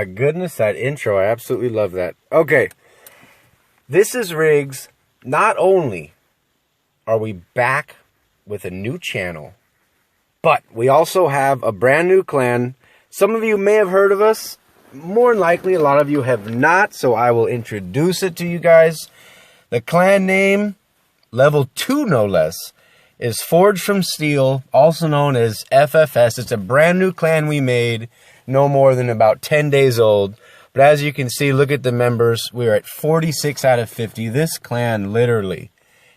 my goodness, that intro. I absolutely love that. Okay. This is Riggs. Not only are we back with a new channel, but we also have a brand new clan. Some of you may have heard of us. More than likely, a lot of you have not, so I will introduce it to you guys. The clan name, level 2 no less, is Forged from Steel, also known as FFS. It's a brand new clan we made, no more than about 10 days old. But as you can see, look at the members. We're at 46 out of 50. This clan literally,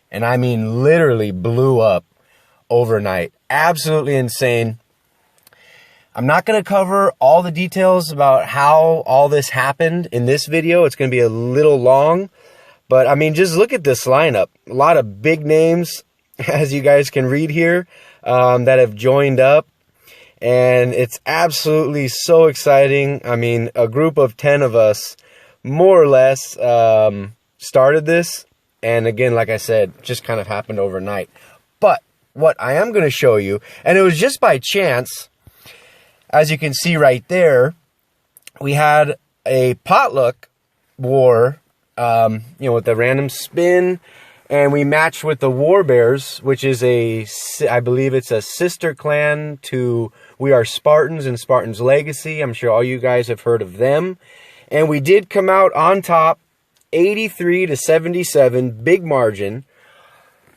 and I mean literally, blew up overnight. Absolutely insane. I'm not going to cover all the details about how all this happened in this video. It's going to be a little long. But, I mean, just look at this lineup. A lot of big names, as you guys can read here, that have joined up. And it's absolutely so exciting. I mean, a group of 10 of us, more or less, started this. And again, like I said, just kind of happened overnight. But what I am going to show you, and it was just by chance, as you can see right there, we had a potluck war, with a random spin, and we matched with the WarBears, which is I believe it's a sister clan to We Are Spartans and Spartans Legacy. I'm sure all you guys have heard of them. And we did come out on top, 83 to 77, big margin.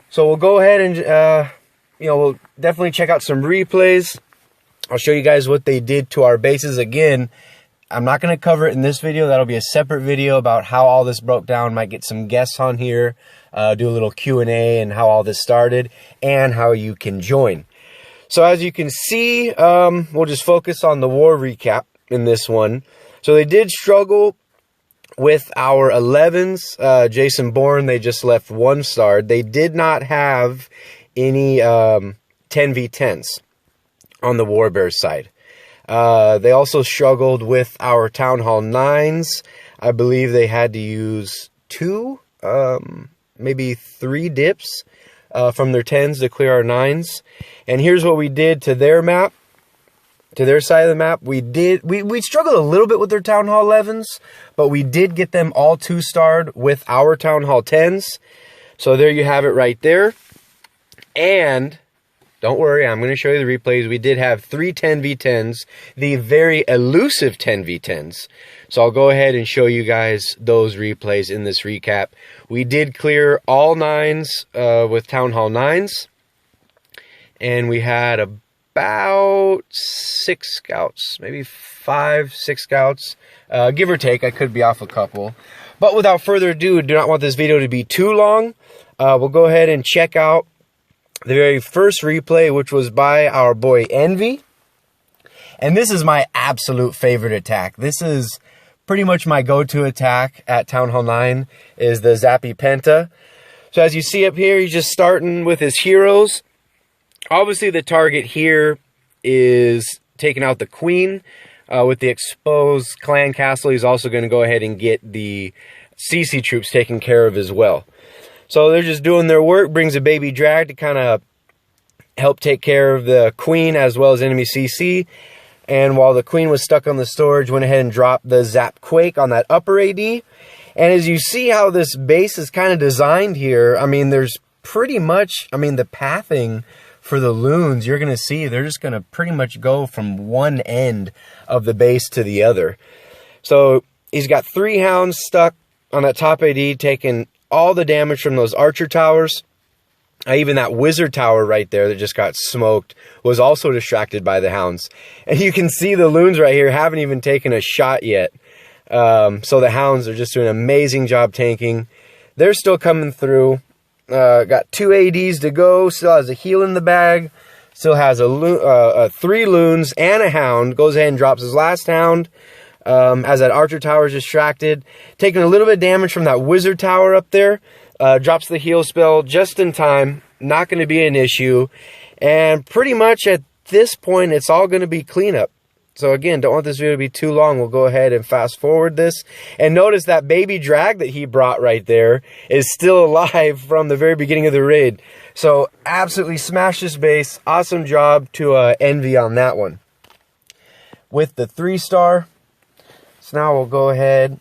So we'll go ahead and, we'll definitely check out some replays. I'll show you guys what they did to our bases. Again, I'm not going to cover it in this video. That'll be a separate video about how all this broke down. Might get some guests on here, do a little Q&A and how all this started and how you can join. So as you can see, we'll just focus on the war recap in this one. So they did struggle with our 11s. Jason Bourne, they just left 1-starred. They did not have any 10v10s on the WarBears side. They also struggled with our Town Hall 9s. I believe they had to use 2, maybe 3 dips from their 10s to clear our 9s. And here's what we did to their map, to their side of the map. We struggled a little bit with their Town Hall 11s, but we did get them all 2-starred with our Town Hall 10s. So there you have it right there. And don't worry, I'm going to show you the replays. We did have 3 10v10s, the very elusive 10v10s. So I'll go ahead and show you guys those replays in this recap. We did clear all 9s with Town Hall 9s. And we had about 6 scouts, maybe 5, 6 scouts, give or take. I could be off a couple. But without further ado, do not want this video to be too long. We'll go ahead and check out the very first replay, which was by our boy Envy. And this is my absolute favorite attack. This is pretty much my go-to attack at Town Hall 9, is the Zappy Penta. So as you see up here, he's just starting with his heroes. Obviously, the target here is taking out the Queen. With the exposed clan castle, he's also going to go ahead and get the CC troops taken care of as well. So they're just doing their work, brings a baby drag to kind of help take care of the Queen as well as enemy CC. And while the Queen was stuck on the storage, went ahead and dropped the Zap Quake on that upper AD. And as you see how this base is kind of designed here, I mean, there's pretty much, I mean, the pathing for the loons, you're going to see they're just going to pretty much go from one end of the base to the other. So he's got 3 hounds stuck on that top AD, taking all the damage from those archer towers. Even that wizard tower right there that just got smoked was also distracted by the hounds. And you can see the loons right here haven't even taken a shot yet. So the hounds are just doing an amazing job tanking. They're still coming through. Got 2 ADs to go. Still has a heal in the bag. Still has 3 loons and a hound. Goes ahead and drops his last hound. As that archer tower is distracted. Taking a little bit of damage from that wizard tower up there. Drops the heal spell just in time. Not going to be an issue. And pretty much at this point, it's all going to be cleanup. So again, don't want this video to be too long. We'll go ahead and fast forward this. And notice that baby drag that he brought right there is still alive from the very beginning of the raid. So absolutely smashed this base. Awesome job to Envy on that one. With the 3-star. So now we'll go ahead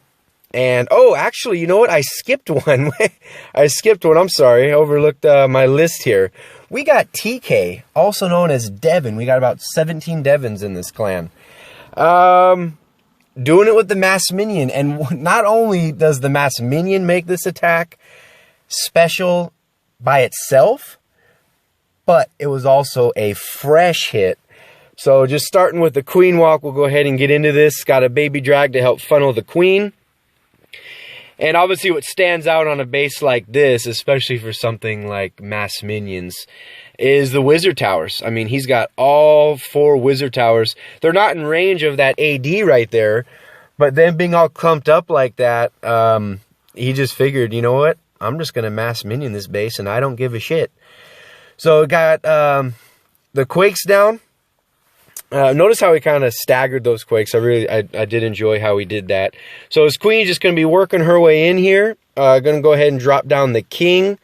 and, oh, actually, you know what? I skipped one. I skipped one. I'm sorry. I overlooked my list here. We got TK, also known as Devon. We got about 17 Devons in this clan. Doing it with the mass minion. And not only does the mass minion make this attack special by itself, but it was also a fresh hit. So just starting with the queen walk, we'll go ahead and get into this. Got a baby drag to help funnel the queen. And obviously what stands out on a base like this, especially for something like mass minions, is the wizard towers. I mean, he's got all 4 wizard towers. They're not in range of that AD right there, but them being all clumped up like that, he just figured, you know what? I'm just going to mass minion this base, and I don't give a shit. So got the quakes down. Notice how he kind of staggered those quakes. I did enjoy how he did that. So his queen's just going to be working her way in here. Going to go ahead and drop down the king,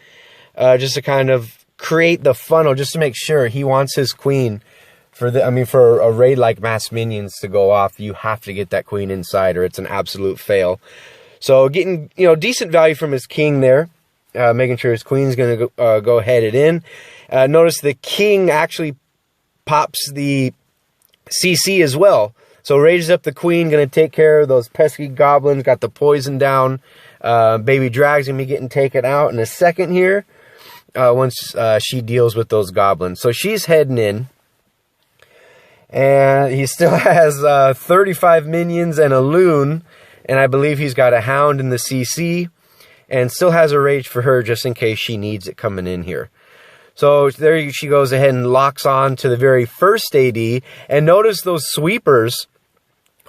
just to kind of create the funnel, just to make sure he wants his queen for a raid like mass minions to go off. You have to get that queen inside, or it's an absolute fail. So getting decent value from his king there, making sure his queen's going to go headed in. Notice the king actually pops the CC as well. So raises up the queen, going to take care of those pesky goblins, got the poison down. Baby drag's going to be getting taken out in a second here, once she deals with those goblins. So she's heading in. And he still has 35 minions and a loon. And I believe he's got a hound in the CC. And still has a rage for her just in case she needs it coming in here. So there she goes ahead and locks on to the very first AD. And notice those sweepers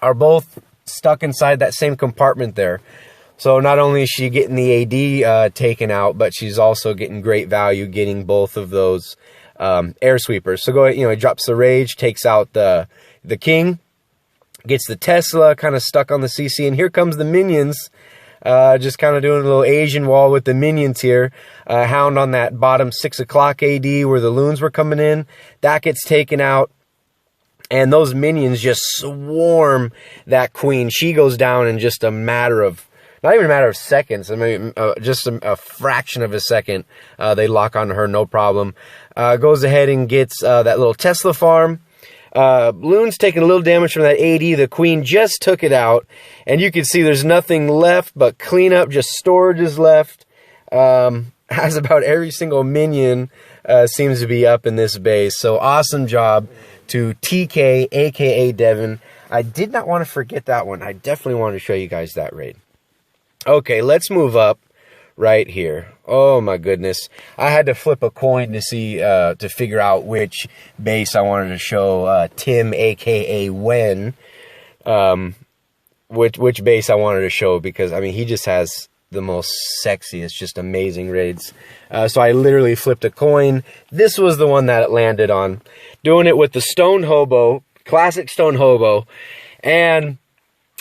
are both stuck inside that same compartment there. So not only is she getting the AD taken out, but she's also getting great value getting both of those air sweepers. So go ahead, he drops the rage, takes out the king, gets the Tesla kind of stuck on the CC. And here comes the minions. Just kind of doing a little Asian wall with the minions here. Hound on that bottom 6 o'clock AD where the loons were coming in. That gets taken out. And those minions just swarm that queen. She goes down in just a matter of, not even a matter of seconds. I mean, just a fraction of a second. They lock onto her, no problem. Goes ahead and gets that little Tesla farm. Loon's taking a little damage from that AD. The queen just took it out. And you can see there's nothing left but cleanup. Just storage is left. Has about every single minion seems to be up in this base. So awesome job to TK, a.k.a. Devon. I did not want to forget that one. I definitely wanted to show you guys that raid. Okay, let's move up right here. Oh my goodness. I had to flip a coin to see, to figure out which base I wanted to show Tim, aka Wen, which base I wanted to show, because I mean, he just has the most sexiest, just amazing raids. So I literally flipped a coin. This was the one that it landed on. Doing it with the Stone Hobo, classic Stone Hobo. And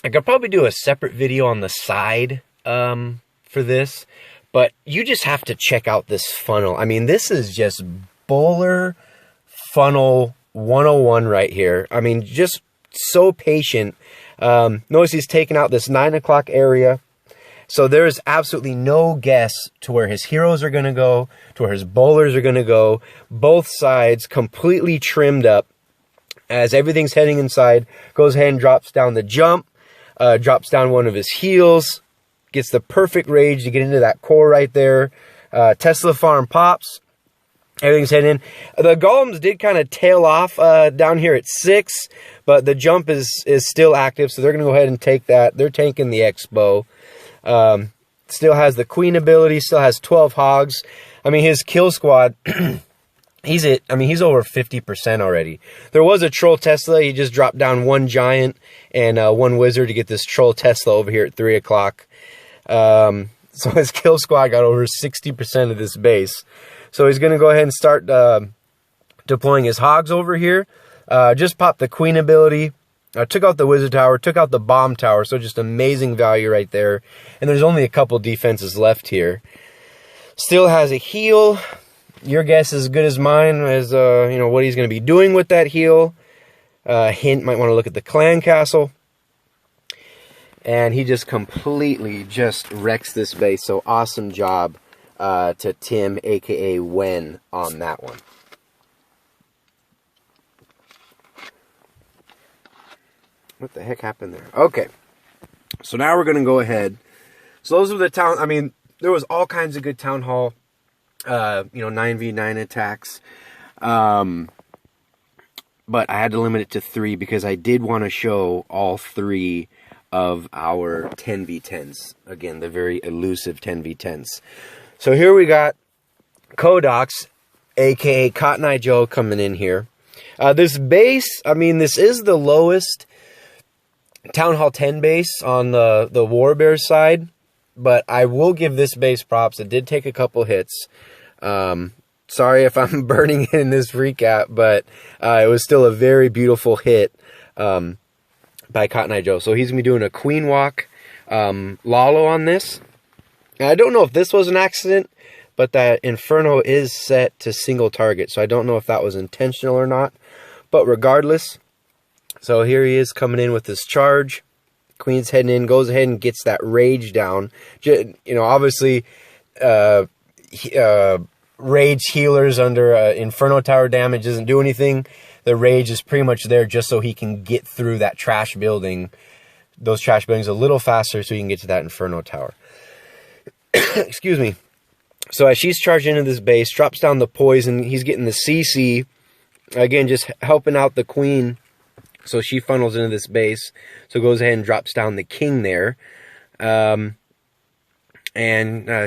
I could probably do a separate video on the side for this, but you just have to check out this funnel. I mean, this is just bowler funnel 101 right here. I mean, just so patient. Notice he's taking out this 9 o'clock area. So there's absolutely no guess to where his heroes are going to go, to where his bowlers are going to go. Both sides completely trimmed up. As everything's heading inside, goes ahead and drops down the jump, drops down one of his heals, gets the perfect rage to get into that core right there. Tesla farm pops. Everything's heading in. The golems did kind of tail off down here at 6, but the jump is still active, so they're going to go ahead and take that. They're tanking the X-Bow. Still has the queen ability, still has 12 hogs. I mean, his kill squad, he's over 50% already. There was a troll Tesla. He just dropped down one giant and one wizard to get this troll Tesla over here at 3 o'clock. So his kill squad got over 60% of this base. So he's going to go ahead and start deploying his hogs over here. Just popped the queen ability. Took out the wizard tower, took out the bomb tower, so just amazing value right there. And there's only a couple defenses left here. Still has a heal. Your guess is as good as mine as what he's going to be doing with that heal. Hint, might want to look at the clan castle. And he just completely just wrecks this base. So awesome job to Tim, aka Wen, on that one. What the heck happened there? Okay. So now we're going to go ahead. So those were the town. I mean, there was all kinds of good town hall, 9v9 attacks. But I had to limit it to 3 because I did want to show all 3 of our 10v10s. Again, the very elusive 10v10s. So here we got Kodox, aka Cotton Eye Joe, coming in here. This base, I mean, this is the lowest Town Hall 10 base on the WarBears side, but I will give this base props. It did take a couple hits. Sorry if I'm burning in this recap, but it was still a very beautiful hit by Cotton Eye Joe. So he's going to be doing a Queen Walk Lalo on this. And I don't know if this was an accident, but that Inferno is set to single target. So I don't know if that was intentional or not. But regardless, so here he is coming in with his charge. Queen's heading in, goes ahead and gets that rage down. Obviously, rage healers under Inferno Tower damage doesn't do anything. The rage is pretty much there just so he can get through that trash building, those trash buildings a little faster so he can get to that Inferno Tower. Excuse me. So as she's charged into this base, drops down the poison, he's getting the CC. Again, just helping out the Queen. So she funnels into this base. So goes ahead and drops down the King there.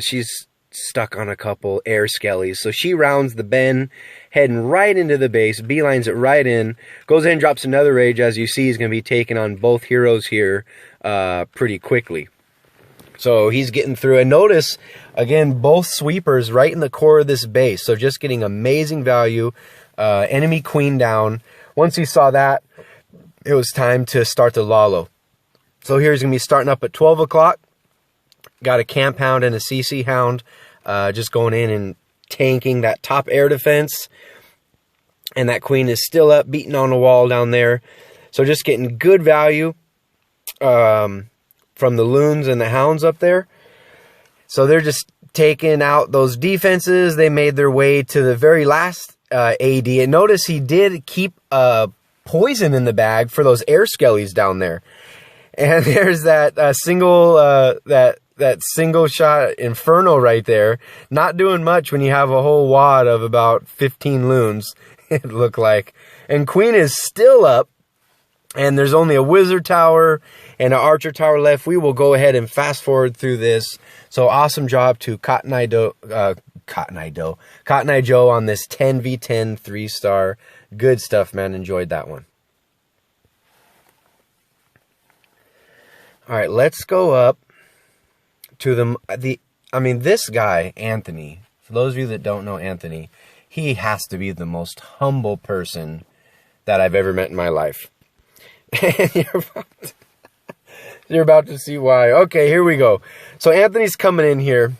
She's stuck on a couple air skellies. So she rounds the bend, heading right into the base, beelines it right in, goes ahead and drops another rage. As you see, he's going to be taking on both heroes here pretty quickly. So he's getting through. And notice, again, both sweepers right in the core of this base. So just getting amazing value. Enemy Queen down. Once he saw that, it was time to start the Lalo. So here he's going to be starting up at 12 o'clock. Got a Camp Hound and a CC Hound. Just going in and tanking that top air defense. And that Queen is still up, beating on the wall down there. So just getting good value from the Loons and the Hounds up there. So they're just taking out those defenses. They made their way to the very last AD. And notice he did keep poison in the bag for those air skellies down there. And there's that that single shot Inferno right there. Not doing much when you have a whole wad of about 15 Loons, it looked like. And Queen is still up. And there's only a Wizard Tower and an Archer Tower left. We will go ahead and fast forward through this. So awesome job to Cotton Eye Joe on this 10v10 3-star. Good stuff, man. Enjoyed that one. All right, let's go up to this guy, Anthony. For those of you that don't know Anthony, he has to be the most humble person that I've ever met in my life. And you're about to see why. Okay, here we go. So Anthony's coming in here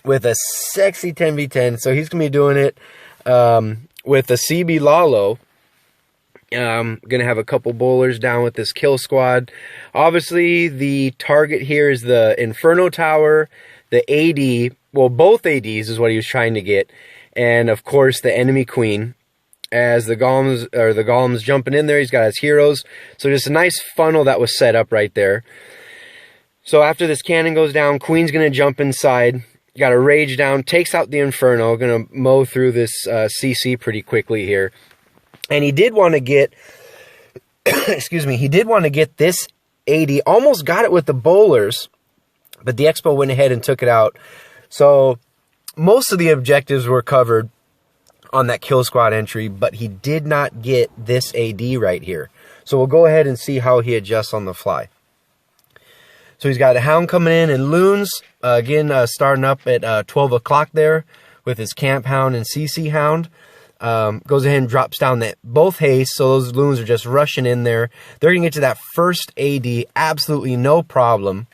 with a sexy 10v10. So he's going to be doing it with a CB Lalo. Going to have a couple bowlers down with this kill squad. Obviously, the target here is the Inferno Tower, the AD. Well, both ADs is what he was trying to get. And, of course, the enemy Queen. As the golem's jumping in there, he's got his heroes. So just a nice funnel that was set up right there. So after this cannon goes down, Queen's going to jump inside. Got a rage down, takes out the Inferno. Going to mow through this CC pretty quickly here. And he did want to get, excuse me, he did want to get this AD. Almost got it with the bowlers, but the Expo went ahead and took it out. So most of the objectives were covered on that kill squad entry, but he did not get this AD right here. So we'll go ahead and see how he adjusts on the fly. So he's got a Hound coming in and Loons, again, starting up at 12 o'clock there with his Camp Hound and CC Hound. Goes ahead and drops down that both haste, so those Loons are just rushing in there. They're going to get to that first AD, absolutely no problem.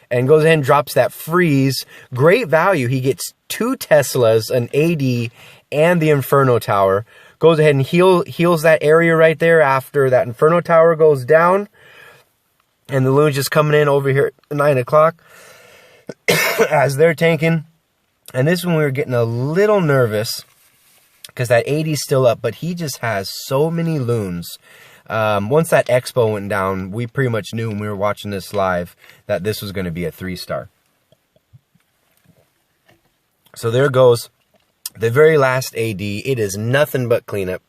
And goes ahead and drops that freeze. Great value. He gets 2 Teslas, an AD, and the Inferno Tower. Goes ahead and heals that area right there after that Inferno Tower goes down. And the loon's just coming in over here at 9 o'clock as they're tanking. And this one we were getting a little nervous because that 80's still up, but he just has so many loons. Once that expo went down, we pretty much knew when we were watching this live that this was going to be a 3-star. So there goes the very last AD. It is nothing but cleanup.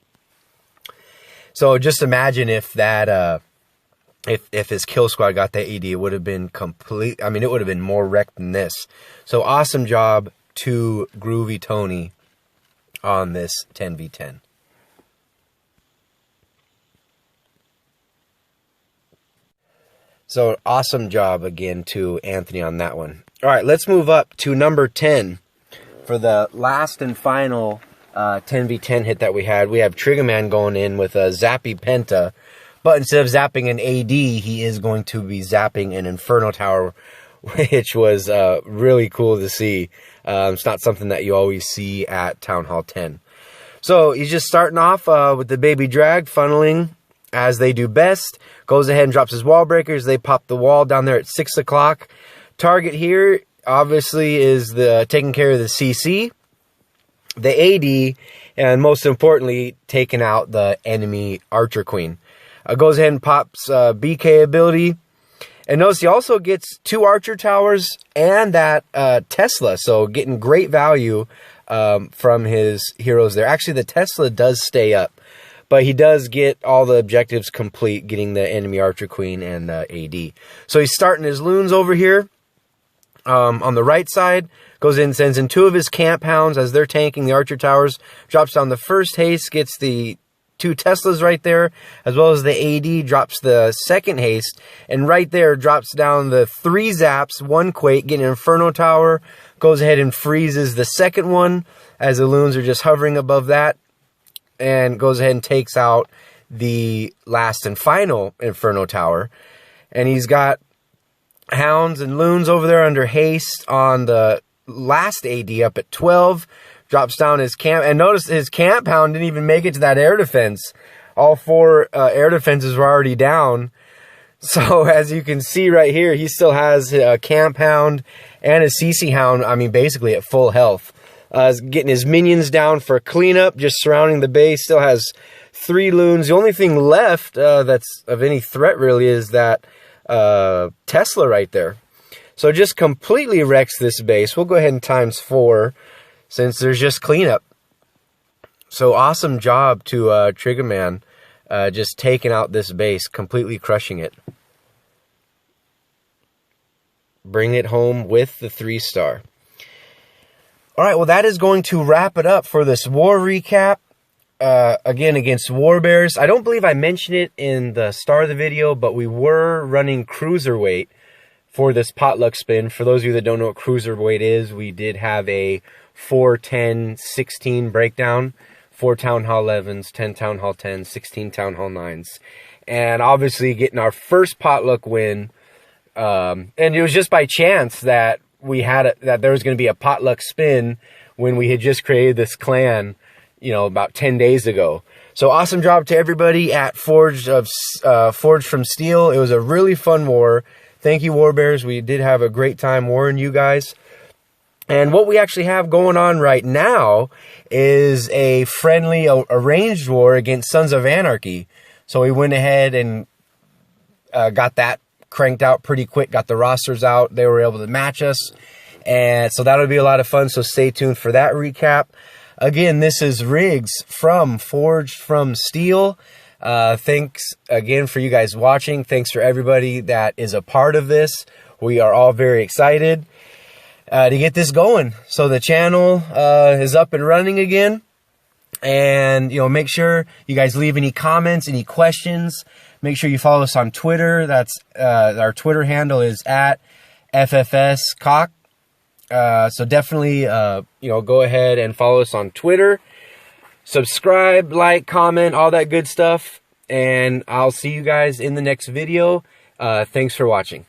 So just imagine if that, if his kill squad got that AD, it would have been complete. I mean, it would have been more wrecked than this. So awesome job to Groovy Tony on this 10v10. So awesome job again to Anthony on that one. All right, let's move up to number 10 for the last and final 10v10 hit that we had. We have TriggerMan going in with a Zappy Penta, but instead of zapping an AD, he is going to be zapping an Inferno Tower, which was really cool to see. It's not something that you always see at Town Hall 10. So he's just starting off with the baby drag, funneling as they do best. Goes ahead and drops his wall breakers. They pop the wall down there at 6 o'clock. Target here, obviously, is the taking care of the CC, the AD, and most importantly, taking out the enemy Archer Queen. Goes ahead and pops BK ability. And notice he also gets 2 Archer Towers and that Tesla. So getting great value from his heroes there. Actually, the Tesla does stay up. But he does get all the objectives complete, getting the enemy Archer Queen and the AD. So he's starting his loons over here on the right side. Goes in, sends in 2 of his camp hounds as they're tanking the Archer Towers. Drops down the first haste, gets the 2 Teslas right there, as well as the AD, drops the second haste, and right there drops down the 3 zaps, 1 quake, getting an Inferno Tower, goes ahead and freezes the second one as the loons are just hovering above that, and goes ahead and takes out the last and final Inferno Tower. And he's got hounds and loons over there under haste on the last AD up at 12. Drops down his camp, and notice his camp hound didn't even make it to that air defense. All 4 air defenses were already down. So as you can see right here, he still has a camp hound and a CC hound, I mean, basically at full health. Getting his minions down for cleanup, just surrounding the base. Still has 3 loons. The only thing left that's of any threat really is that Tesla right there. So just completely wrecks this base. We'll go ahead and times 4. Since there's just cleanup. So awesome job to TriggerMan, just taking out this base, completely crushing it. Bring it home with the 3-star. All right, well, that is going to wrap it up for this war recap. Again, against WarBears. I don't believe I mentioned it in the start of the video, but we were running Cruiserweight for this potluck spin. For those of you that don't know what Cruiserweight is, we did have a 4, 10, 16 breakdown, 4 Town Hall 11s, 10 Town Hall 10s, 16 Town Hall 9s. And obviously getting our first potluck win. And it was just by chance that we had that there was going to be a potluck spin when we had just created this clan, you know, about 10 days ago. So awesome job to everybody at Forged from Steel. It was a really fun war. Thank you, WarBears. We did have a great time warring you guys. And what we actually have going on right now is a friendly arranged war against Sons of Anarchy. So we went ahead and got that cranked out pretty quick, got the rosters out. They were able to match us. And so that'll be a lot of fun. So stay tuned for that recap. Again, this is Riggs from Forged from Steel. Thanks again for you guys watching. Thanks for everybody that is a part of this. We are all very excited to get this going. So the channel is up and running again. And, you know, make sure you guys leave any comments, any questions. Make sure you follow us on Twitter. That's our Twitter handle is at FFS Cock. So definitely, you know, go ahead and follow us on Twitter. Subscribe, like, comment, all that good stuff. And I'll see you guys in the next video. Thanks for watching.